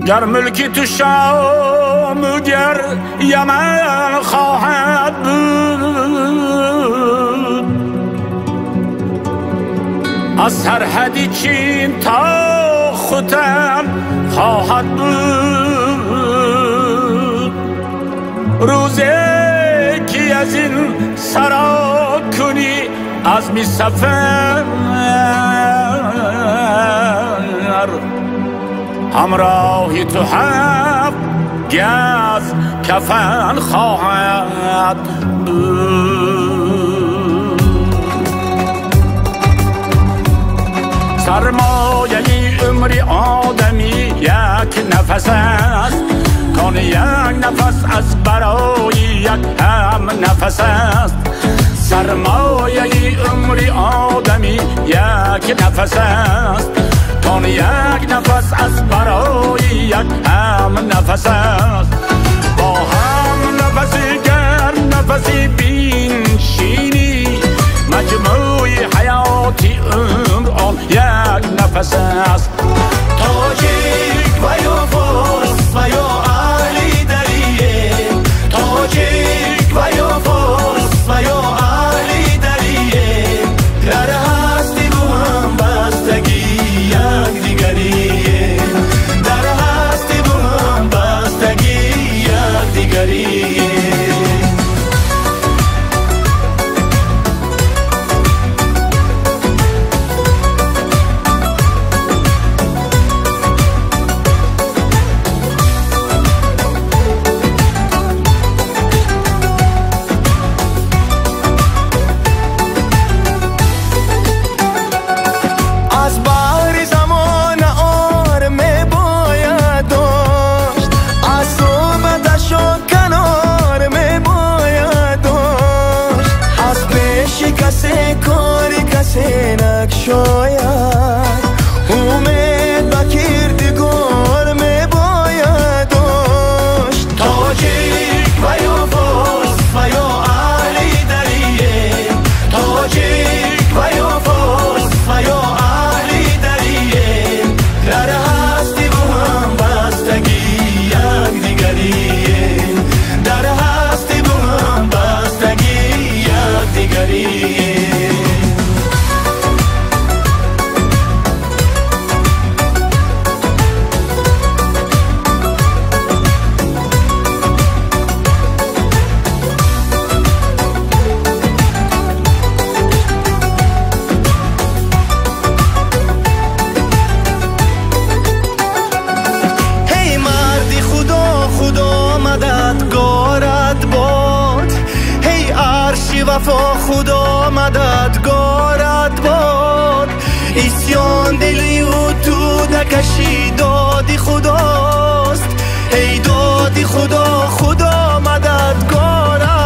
گر ملکی تو شام گر یمن خواهد بود، از سرحدی چین تا ختن خواهد بود. روزی که از این سرا کنی از می سفر، همراهی تو هفت گز کفن خواهد بود. سرمایه عمری آدمی یک نفس است، کان یک نفس از برای یک هم نفس است. سرمایه عمری آدمی یک نفس است، کان یک نفس از برای یک هم نفس است. با هم نفسی گر نفسی بینشینی، مجموعی حیاتی عمر آن یک نفس است. تاجیک و یا فارس و یا اهلی دریه، تاجیک و یا فارس و یا اهلی دریه، گر هستی با هم بستگی یک دیگریه، در هستی با هم بستگی یک دیگریه. سینک شاید امید با کردگار می باید داشت. تاجیک و یا فارس و یا اهلی دریه، تاجیک و یا فارس و یا اهلی دریه، گر هستی با هم بستگی یک دیگریه، در هستی با هم بستگی یک دیگریه. وفا خدا مددگارت باد، اسیان دلی و تو نکشی دادی خداست. ای دادی خدا، خدا مددگارت